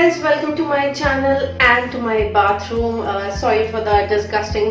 guys, welcome to my channel and to my bathroom. Sorry for the disgusting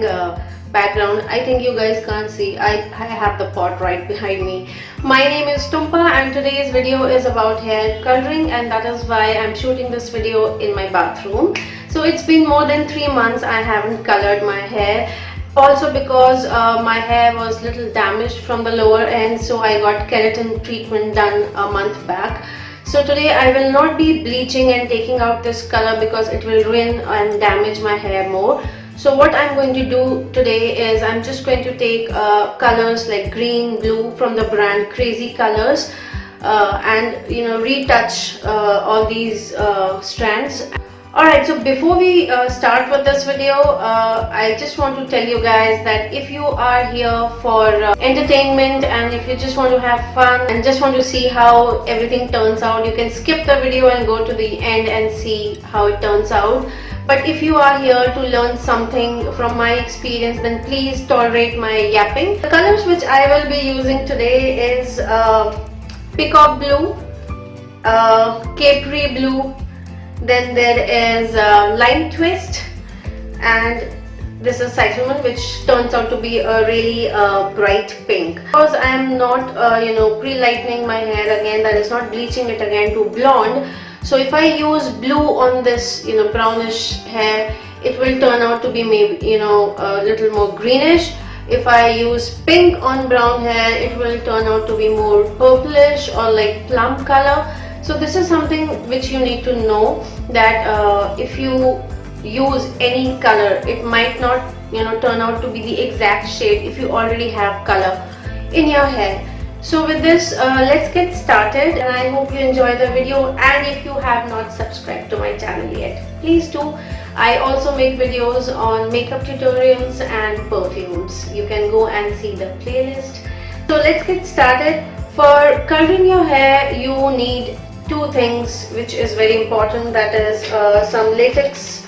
background. I think you guys can't see. I have the pot right behind me. My name is Tumpa and today's video is about hair coloring, and that is why I'm shooting this video in my bathroom. So it's been more than 3 months I haven't colored my hair. Also because my hair was little damaged from the lower end, so I got keratin treatment done a month back. So today I will not be bleaching and taking out this color because it will ruin and damage my hair more. So what I'm going to do today is I'm just going to take colors like green, blue from the brand Crazy Colors and retouch all these strands. Alright, so before we start with this video, I just want to tell you guys that if you are here for entertainment and if you just want to have fun and just want to see how everything turns out, you can skip the video and go to the end and see how it turns out. But if you are here to learn something from my experience, then please tolerate my yapping. The colors which I will be using today is Peacock Blue, Capri Blue, then there is Lime Twist, and this is Cyclamen, which turns out to be a really bright pink. Because I am not pre-lightening my hair again, that is not bleaching it again to blonde. So if I use blue on this brownish hair, it will turn out to be maybe a little more greenish. If I use pink on brown hair, it will turn out to be more purplish or like plum color. So this is something which you need to know, that if you use any color, it might not turn out to be the exact shade if you already have color in your hair. So with this, let's get started, and I hope you enjoy the video. And if you have not subscribed to my channel yet, please do. I also make videos on makeup tutorials and perfumes. You can go and see the playlist. So let's get started. For coloring your hair, you need two things which is very important, that is some latex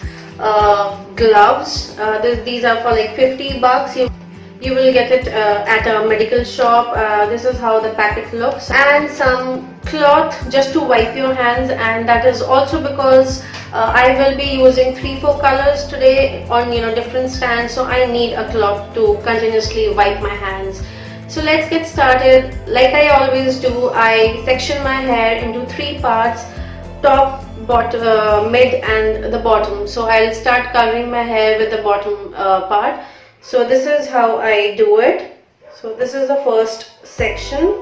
gloves. These are for like 50 bucks. You will get it at a medical shop. This is how the packet looks, and some cloth just to wipe your hands, and that is also because I will be using 3-4 colors today on different stands, so I need a cloth to continuously wipe my hands. So let's get started. Like I always do, I section my hair into 3 parts: top, bottom, mid and the bottom. So I'll start coloring my hair with the bottom part. So this is how I do it. So this is the first section.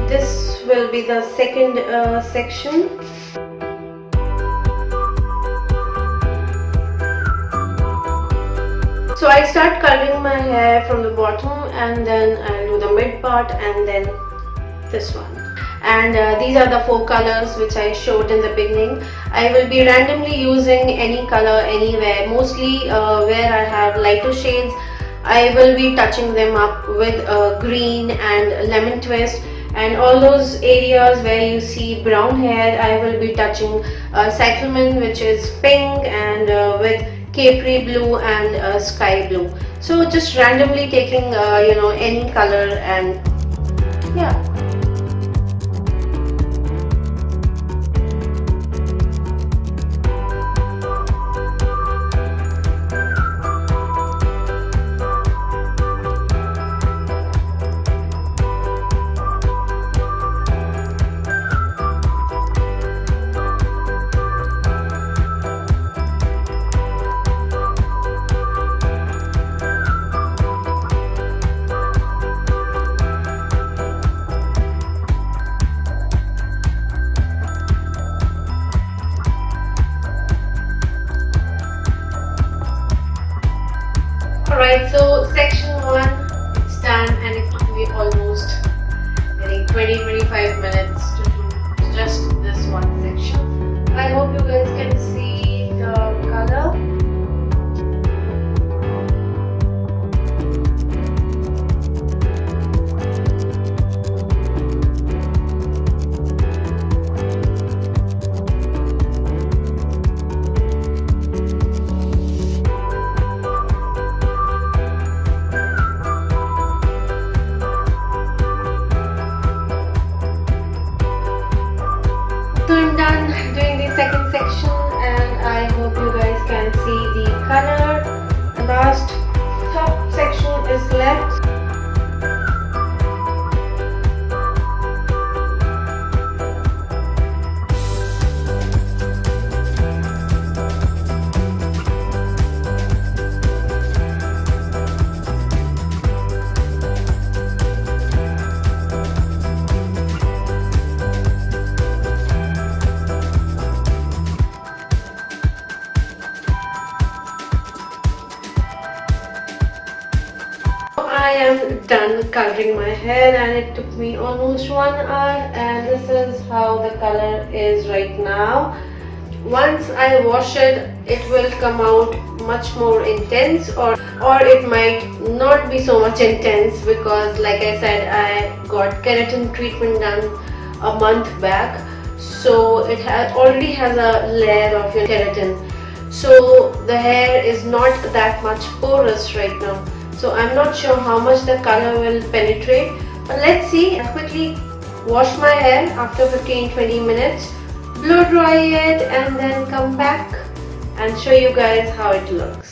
This will be the second section. So I start coloring my hair from the bottom, and then I'll do the mid part and then this one. And these are the 4 colors which I showed in the beginning. I will be randomly using any color anywhere. Mostly where I have lighter shades, I will be touching them up with green and lemon twist. And all those areas where you see brown hair, I will be touching Cyclamen, which is pink, and with Capri Blue and Sky Blue. So just randomly taking any color, and yeah. Alright, so section 1, it's done, and it took me almost 20-25 minutes to do just this one section. I hope you guys can see the color. am done coloring my hair, and it took me almost 1 hour, and this is how the color is right now. Once I wash it, it will come out much more intense, or it might not be so much intense, because like I said, I got keratin treatment done a month back, so it already has a layer of keratin, so the hair is not that much porous right now. So I'm not sure how much the color will penetrate, but let's see. I'll quickly wash my hair after 15-20 minutes, blow dry it, and then come back and show you guys how it looks.